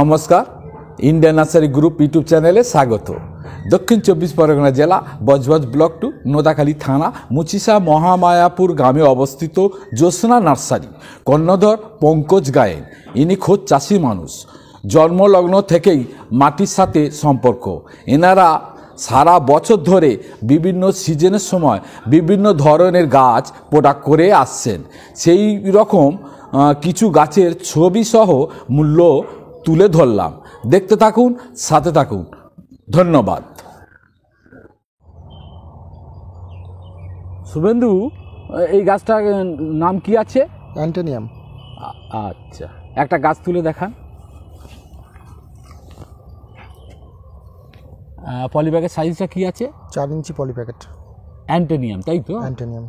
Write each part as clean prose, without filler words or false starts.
নমস্কার, Indian nursery group YouTube চ্যানেলে স্বাগত। দক্ষিণ চব্বিশ পরগনা জেলা বজবজ ব্লক 2 নোদাখালী থানা মুচিসা মহামায়াপুর গ্রামে অবস্থিত জ্যোৎস্না নার্সারি। কর্ণধর পঙ্কজ গায়েন, ইনি খোদ চাষি মানুষ। জন্মলগ্ন থেকেই মাটির সাথে সম্পর্ক। এনারা সারা বছর ধরে বিভিন্ন সিজনের সময় বিভিন্ন ধরনের গাছ প্রোডাক্ট করে আসছেন। সেই রকম কিছু গাছের ছবি সহ মূল্য তুলে ধরলাম। দেখতে থাকুন, সাথে থাকুন। ধন্যবাদ। শুভেন্দু, এই গাছটার নাম কি আছে? অ্যান্টেনিয়াম। আচ্ছা, একটা গাছ তুলে দেখান। পলিব্যাগের সাইজটা কি আছে? 4 ইঞ্চি পলি প্যাকেট। অ্যান্টেনিয়াম, তাই তো? অ্যান্টেনিয়াম।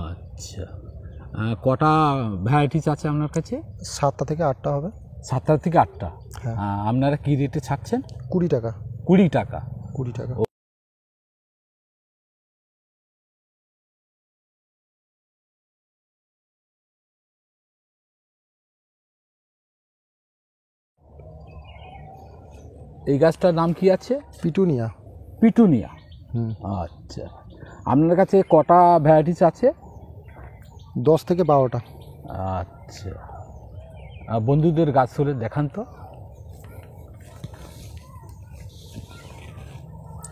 আচ্ছা, কটা ভ্যারাইটিস আছে আপনার কাছে? 7টা থেকে 8টা হবে। 7টা থেকে 8টা। হ্যাঁ। আপনারা কি রেটে ছাড়ছেন? 20 টাকা। 20 টাকা। 20 টাকা। এই গাছটার নাম কি আছে? পিটুনিয়া। পিটুনিয়া। আচ্ছা, আপনার কাছে কটা ভ্যারাইটিস আছে? 10 থেকে 12টা। আচ্ছা, বন্ধুদের গাছ তুলে দেখান তো।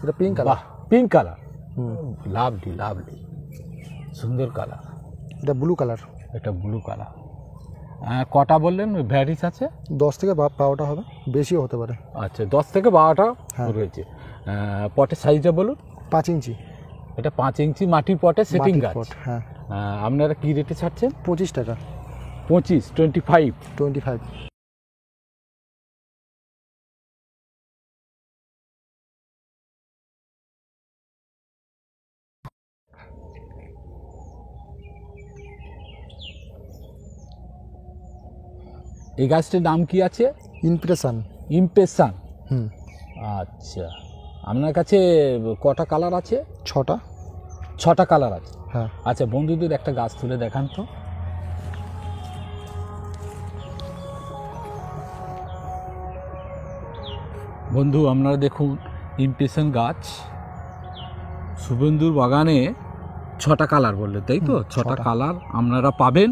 এটা pink colour. Pink colour. Lovely lovely, সুন্দর কালার। এটা ব্লু কালার। এটা ব্লু কালার। কটা বললেন ভ্যারাইটিস আছে? 10 থেকে 12টা হবে, বেশিও হতে পারে। আচ্ছা, 10 থেকে 12টা রয়েছে। পটের সাইজটা বলুন। 5 ইঞ্চি। এটা 5 ইঞ্চি মাটির পটে সেটিং গাছ। হ্যাঁ। আপনারা কি রেটে ছাড়ছেন? 25 টাকা। 25। এই গাছটির নাম কি আছে? ইমপ্রেশন। ইমপ্রেশন। আচ্ছা, আপনার কাছে কটা কালার আছে? 6টা কালার আছে। হ্যাঁ। আচ্ছা, বন্ধুদের একটা গাছ তুলে দেখান তো। বন্ধু, আপনারা দেখুন ইমপ্রেশন গাছ। শুভেন্দুর বাগানে 6টা কালার বললে, তাই তো? 6টা কালার আপনারা পাবেন।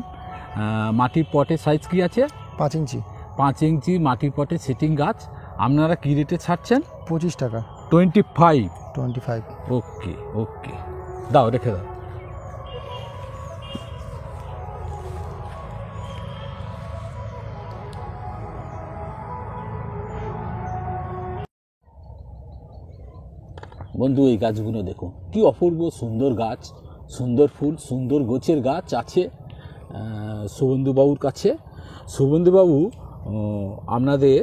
মাটির পটের সাইজ কি আছে? 5 ইঞ্চি। 5 ইঞ্চি মাটির পটে সেটিং গাছ। আপনারা কি রেটে ছাড়ছেন? 25 টাকা। 25। ওকে ওকে, দাও, রেখে দাও। বন্ধু, এই গাছগুলো দেখুন, কি অপূর্ব সুন্দর গাছ, সুন্দর ফুল, সুন্দর গোছের গাছ আছে শুভেন্দুবাবুর কাছে। শুভেন্দুবাবু আপনাদের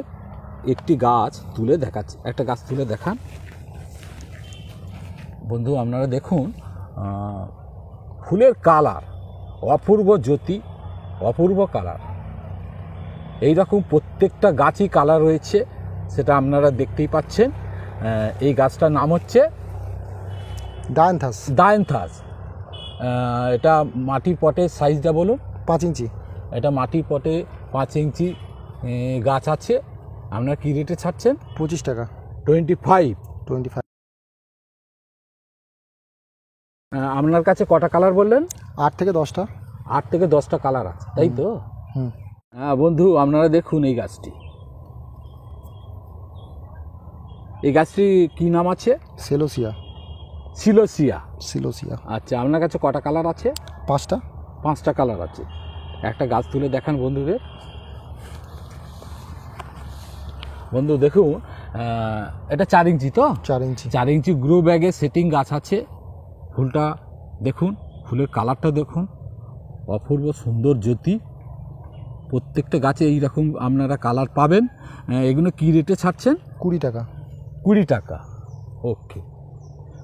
একটি গাছ তুলে দেখাচ্ছে, একটা গাছ তুলে দেখান। বন্ধু, আপনারা দেখুন ফুলের কালার, অপূর্ব জ্যোতি, অপূর্ব কালার। এই রকম প্রত্যেকটা গাছই কালার রয়েছে, সেটা আপনারা দেখতেই পাচ্ছেন। এই গাছটার নাম হচ্ছে ডায়ান্থাস। এটা মাটির পটের সাইজটা বলুন। 5 ইঞ্চি। এটা মাটির পটে 5 ইঞ্চি গাছ আছে। আপনারা কি রেটে ছাড়ছেন? 25 টাকা। 25। আপনার কাছে কটা কালার বললেন? 8 থেকে 10টা। 8 থেকে 10টা কালার আছে, তাই তো? হ্যাঁ বন্ধু, আপনারা দেখুন এই গাছটি। এই গাছটি কি নাম আছে? সিলোসিয়া। আচ্ছা, আপনার কাছে কটা কালার আছে? 5টা কালার আছে। একটা গাছ তুলে দেখান বন্ধুদের। বন্ধু দেখুন, এটা 4 ইঞ্চি তো? 4 ইঞ্চি গ্রো ব্যাগে সেটিং গাছ আছে। ফুলটা দেখুন, ফুলের কালারটা দেখুন, অপূর্ব সুন্দর জ্যোতি। প্রত্যেকটা গাছে এইরকম আপনারা কালার পাবেন। এগুলো কি রেটে ছাড়ছেন? 20 টাকা। 20 টাকা। ওকে,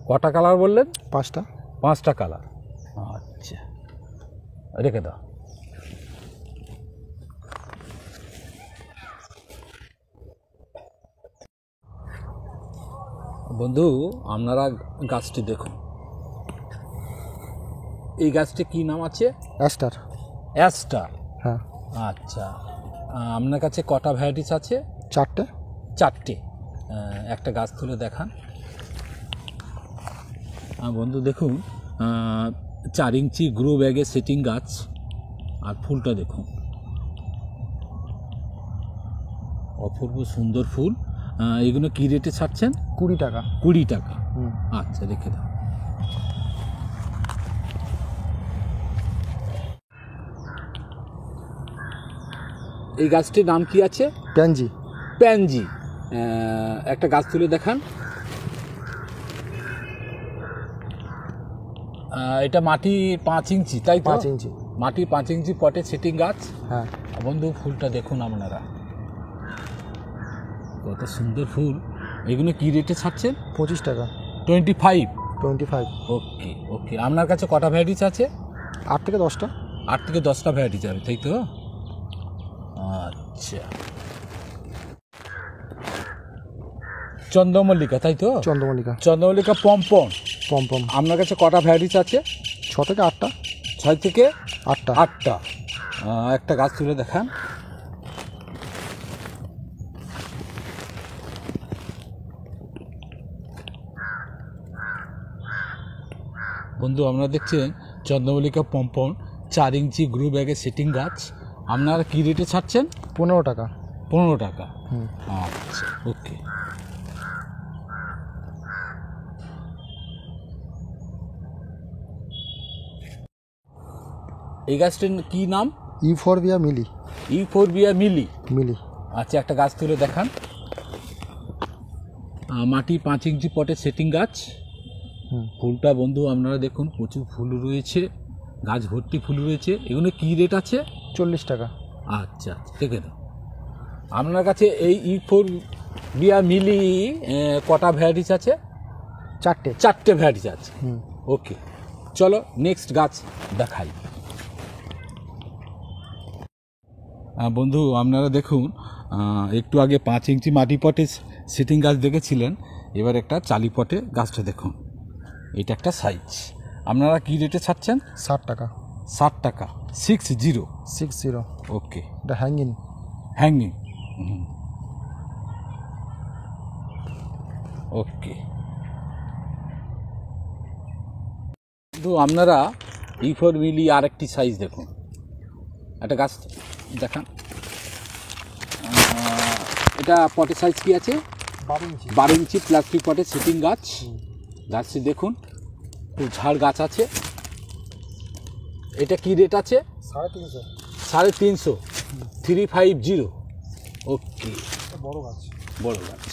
কটা কালার বললেন? 5টা কালার। আচ্ছা, রেখে দাও। বন্ধু, আপনারা গাছটি দেখুন। এই গাছটি কি নাম আছে? অ্যাস্টার। অ্যাস্টার। হ্যাঁ। আচ্ছা, আপনার কাছে কটা ভ্যারাইটিস আছে? চারটে। চারটে। একটা গাছ তুলে দেখান। বন্ধু দেখুন, 4 ইঞ্চি গ্রো ব্যাগে সেটিং গাছ, আর ফুলটা দেখুন, অপূর্ব সুন্দর ফুল। এগুলো কি রেটে ছাড়ছেন? 20 টাকা। 20 টাকা। আচ্ছা, রেখে দাও। এই গাছটির নাম কি আছে? প্যানজি। প্যানজি। একটা গাছ তুলে দেখান। এটা মাটি 5 ইঞ্চি, তাই তো? 5 ইঞ্চি মাটি 5 ইঞ্চি পটে সেটিং গাছ। হ্যাঁ। বন্ধু ফুলটা দেখুন আপনারা, কত সুন্দর ফুল। এগুলো কি রেটে ছাড়ছেন? 25 টাকা। 25। ওকে। ওকে। আপনার কাছে কটা ভ্যারাইটিস আছে? 8 থেকে 10টা। 8 থেকে 10টা ভ্যারাইটিস আছে, তাই তো? আচ্ছা, চন্দ্রমল্লিকা, তাই তো? চন্দ্রমল্লিকা পম্পম। আপনার কাছে কটা ভ্যারাইটিস আছে? 6 থেকে 8টা। 6 থেকে 8টা। একটা গাছ তুলে দেখান। বন্ধু আপনারা দেখছেন চন্দ্রমল্লিকা পম্পম 4 ইঞ্চি গ্রো ব্যাগে সেটিং গাছ। আপনারা কি রেটে ছাড়ছেন? 15 টাকা। 15 টাকা। আচ্ছা, ওকে। এই গাছটির কি নাম? ইউফোরবিয়া মিলি। ইউফোরবিয়া মিলি। মিলি। আচ্ছা, একটা গাছ তুলে দেখান। মাটি 5 ইঞ্চি পটে সেটিং গাছ। ফুলটা বন্ধু আপনারা দেখুন, প্রচুর ফুল রয়েছে, গাছ ভর্তি ফুল রয়েছে। এগুলো কি রেট আছে? 40 টাকা। আচ্ছা, দেখে দাও। আপনার কাছে এই ইউফোরবিয়া মিলি কটা ভ্যারাইটিস আছে? 4টে ভ্যারাইটিস আছে। ওকে, চলো নেক্সট গাছ দেখাই। বন্ধু আপনারা দেখুন, একটু আগে 5 ইঞ্চি মাটি পটে সিটিং গাছ দেখেছিলেন, এবার একটা চালি পটে গাছটা দেখুন। এটা একটা সাইজ। আপনারা কি রেটে ছাড়ছেন? 60 টাকা। 60 টাকা। 60। ওকে। এটা হ্যাঙ্গিং। ওকে। কিন্তু আপনারা ইউফোর মিলি আরেকটি সাইজ দেখুন। একটা গাছ দেখান। এটা পটের সাইজ কি আছে? 12 ইঞ্চি প্লাস্টিক পটে সেটিং গাছ। গাছটি দেখুন, খুব ঝাড় গাছ আছে। এটা কি রেট আছে? 350। 350। ওকে। বড় গাছ।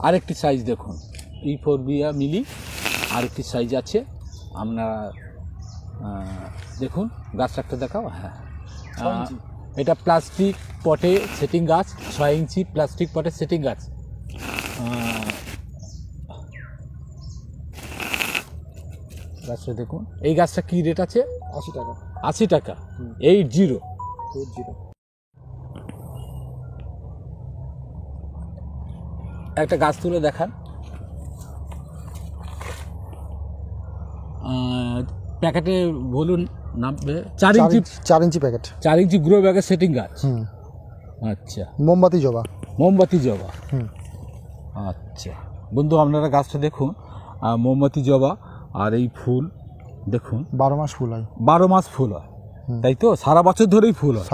আরেকটি সাইজ দেখুন, ইউফোরবিয়া মিলি আরেকটি সাইজ আছে। আপনারা দেখুন, গাছটা একটা দেখাও। হ্যাঁ, এটা প্লাস্টিক পটে সেটিং গাছ, 6 ইঞ্চি প্লাস্টিক পটে সেটিং গাছ। গাছটা দেখুন। এই গাছটা কি রেট আছে? 80 টাকা। 80 টাকা। 80। একটা গাছ তুলে দেখান। প্যাকেটে বলুন নাম। 4 ইঞ্চি প্যাকেট। 4 ইঞ্চি গ্রো ব্যাগের সেটিং গাছ। আচ্ছা, মোমবাতি জবা। আচ্ছা বন্ধু, আপনারা গাছটা দেখুন, মোমবাতি জবা। আর এই ফুল দেখুন, 12 মাস ফুল হয়। 12 মাস ফুল হয়, তাই তো? সারা বছর ধরেই ফুল হয়।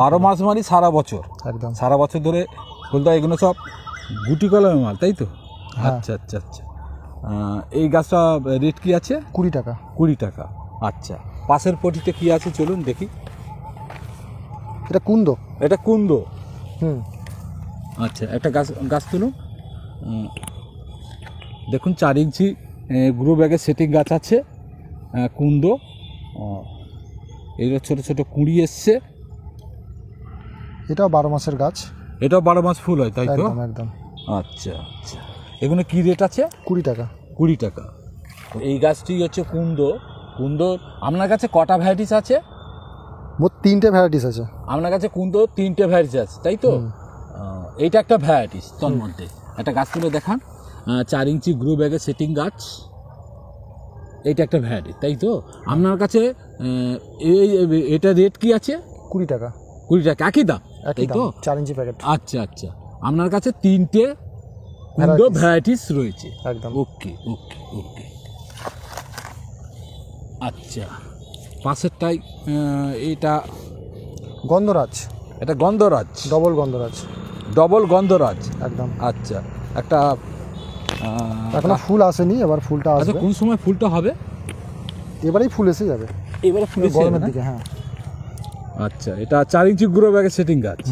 12 মাস মানে সারা বছর। একদম সারা বছর ধরে ফুল দেয়। এগুলো সব গুটি কলমের মাল, তাই তো? আচ্ছা। এই গাছটা রেট কি আছে? 20 টাকা। 20 টাকা। আচ্ছা, পাশের পটিতে কি আছে চলুন দেখি। এটা কুন্দ। আচ্ছা, একটা গাছ তুলুন। দেখুন, 4 ইঞ্চি গ্রো ব্যাগের সেটিং গাছ আছে, কুন্দ। এগুলো ছোট ছোট কুঁড়ি এসছে। এটাও 12 মাসের গাছ। এটাও 12 মাস ফুল হয়, তাই তো? একদম। আচ্ছা। এগুলো কি রেট আছে? 20 টাকা। 20 টাকা। এই গাছটি হচ্ছে কুন্দ। আপনার কাছে কটা ভ্যারাইটিস আছে? মোট 3টে ভ্যারাইটিস আছে। আপনার কাছে কুন্দ 3টে ভ্যারাইটিস আছে, তাই তো? এইটা একটা ভ্যারাইটিস তার মধ্যে। একটা গাছ তুলে দেখান। 4 ইঞ্চি গ্রো ব্যাগের সেটিং গাছ। এইটা একটা ভ্যারাইটি, তাই তো? আপনার কাছে এটা রেট কি আছে? 20 টাকা। 20 টাকা, একই দাম, একই তাই তো? দাম, 4 ইঞ্চি প্যাকেট। আচ্ছা আচ্ছা, আপনার কাছে 3টে কুন্ডো ভ্যারাইটিস রয়েছে। একদম। ওকে ওকে ওকে। আচ্ছা, পাশেরটাই এটা গন্ধরাজ। এটা গন্ধরাজ, ডবল গন্ধরাজ। ডবল গন্ধরাজ, একদম। আচ্ছা। একটা এখনো ফুল আসেনি, এবার ফুলটা আচ্ছা, আসবে। কোন সময় ফুলটা হবে? এবারেই ফুল এসে যাবে, এবারে ফুল এসে গরমের যাবে না? দিকে। হ্যাঁ। আচ্ছা, এটা 4 ইঞ্চি গ্রো ব্যাগের সেটিং গাছ।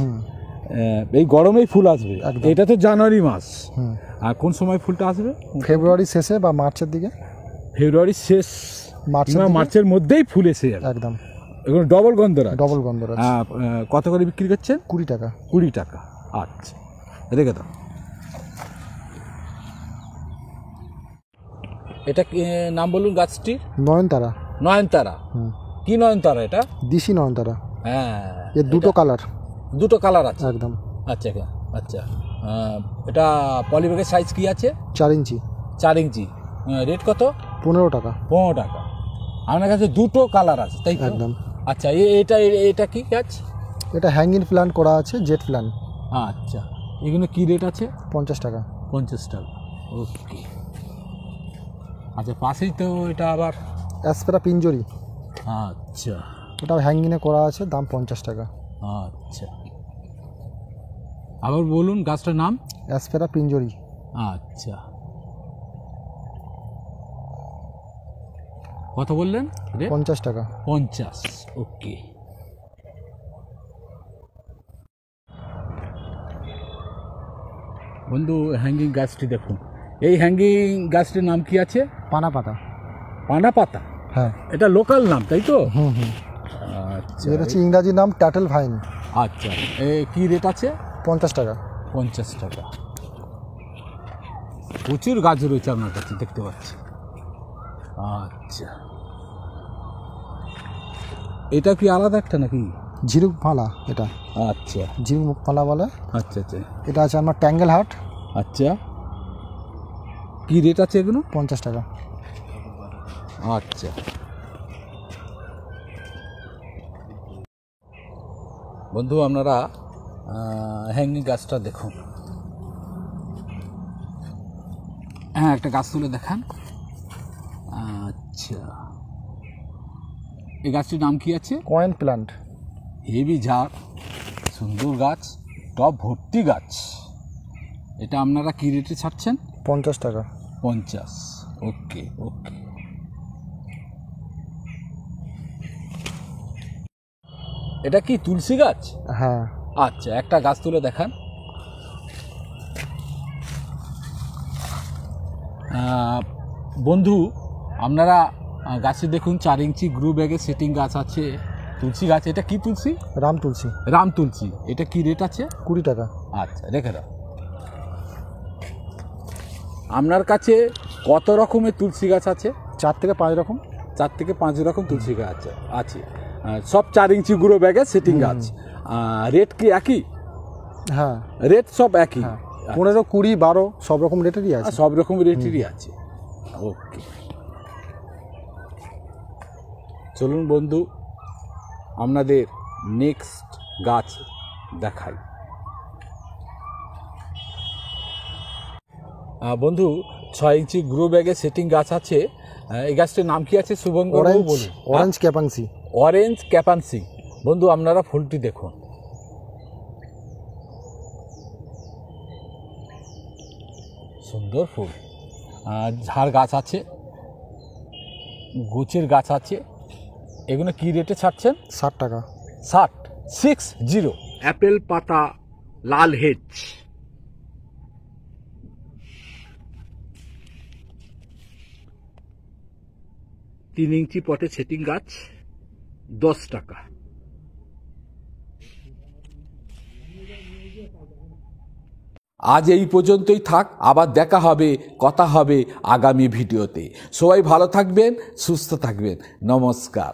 এই গরমেই ফুল আসবে। একদম। এটা তো জানুয়ারি মাস। হুম। আর কোন সময় ফুলটা আসবে? ফেব্রুয়ারি শেষে বা মার্চের দিকে। ফেব্রুয়ারি শেষ মার্চের কিংবা দিকে। মার্চের মধ্যেই ফুল এসে যাবে। একদম। এগুলো ডবল গন্ধরাজ। ডবল গন্ধরাজ। কত করে বিক্রি করছেন? 20 টাকা। 20 টাকা। আচ্ছা, রেখে দাও। এটা নাম বলুন গাছটি? নয়নতারা। নয়নতারা। কি নয়নতারা এটা? দিশি নয়নতারা। হ্যাঁ, এর দুটো কালার। দুটো কালার আছে। একদম। আচ্ছা আচ্ছা। এটা পলিব্যাগের সাইজ কি আছে? 4 ইঞ্চি। 4 ইঞ্চি। রেট কত? 15 টাকা। 15 টাকা। আপনার কাছে দুটো কালার আছে, তাই তো? একদম। আচ্ছা, এটা কি গাছ? এটা হ্যাঙ্গিং প্ল্যান্ট করা আছে, জেট প্ল্যান্ট। আচ্ছা, এগুলো কি রেট আছে? 50 টাকা। 50 টাকা। ওকে। আচ্ছা, পাশেই তো এটা আবার অ্যাসপেরা পিঞ্জরি। আচ্ছা ওটাও হ্যাঙ্গিংয়ে করা আছে, দাম 50 টাকা। আচ্ছা, আবার বলুন গাছটার নাম? অ্যাসপেরা পিঞ্জরি। আচ্ছা, কত বললেন? 50 টাকা। 50। ওকে। বন্ধু, হ্যাঙ্গিং গাছটি দেখুন। এই হ্যাঙ্গিং গাছটির নাম কি আছে? পানা পাতা। পানা পাতা। হ্যাঁ। এটা লোকাল নাম, তাই তো? হুম হুম। আচ্ছা। এটা হচ্ছে ইংরাজি নাম ট্যাটেল ভাইন। আচ্ছা, কি রেট আছে? 50 টাকা। 50 টাকা। প্রচুর গাছ রয়েছে আপনার কাছে, দেখতে পাচ্ছি। আচ্ছা, এটা কি আলাদা একটা নাকি? ঝিনুক মালা এটা। আচ্ছা। ঝিনুক মালা বলে। আচ্ছা আচ্ছা। এটা আছে আমার ট্যাঙ্গেল হাট। আচ্ছা, কি রেট আছে এগুলো? 50 টাকা। আচ্ছা বন্ধু, আপনারা হ্যাঙ্গিং গাছটা দেখুন। হ্যাঁ, একটা গাছ তুলে দেখান। আচ্ছা, এই গাছটির নাম কি আছে? Coin plant. হেভি ঝাড়, সুন্দর গাছ, টব ভর্তি গাছ। এটা আপনারা কি রেটে ছাড়ছেন? 50 টাকা। 50। ওকে ওকে। এটা কি তুলসী গাছ? হ্যাঁ। আচ্ছা, একটা গাছ তুলে দেখান। বন্ধু, আপনারা গাছে দেখুন 4 ইঞ্চি গ্রু ব্যাগে সেটিং গাছ আছে, তুলসী গাছ। এটা কি তুলসী? রাম তুলসী। রাম তুলসী। এটা কি রেট আছে? 20 টাকা। আচ্ছা, রেখে দাও। আপনার কাছে কত রকমের তুলসী গাছ আছে? 4 থেকে 5 রকম। 4 থেকে 5 রকম তুলসী গাছ আছে। সব 4 ইঞ্চি গুঁড়ো ব্যাগে সেটিং গাছ। রেট কি একই? হ্যাঁ, রেট সব একই। 15, 20, 12 সব রকম রেটেরই আছে। সব রকম রেটেরই আছে। ওকে, চলুন বন্ধু, আপনাদের নেক্সট গাছ দেখাই। বন্ধু, 6 ইঞ্চি গ্রো ব্যাগে সেটিং গাছ আছে। এই গাছটির নাম কি আছে? শুভঙ্কর বলুন। অরেঞ্জ ক্যাপাংসি। অরেঞ্জ ক্যাপান্সি। বন্ধু, আপনারা ফুলটি দেখুন। সুন্দর ফুল। ঝাড় গাছ আছে, গোছের গাছ আছে। এগুলো কি রেটে ছাড়ছেন? 60 টাকা। 60। অ্যাপেল পাতা, লাল হেজ। তিন ইঞ্চি পটে সেটিং গাছ, 10 টাকা। আজ এই পর্যন্তই থাক, আবার দেখা হবে, কথা হবে আগামী ভিডিওতে। সবাই ভালো থাকবেন, সুস্থ থাকবেন। নমস্কার।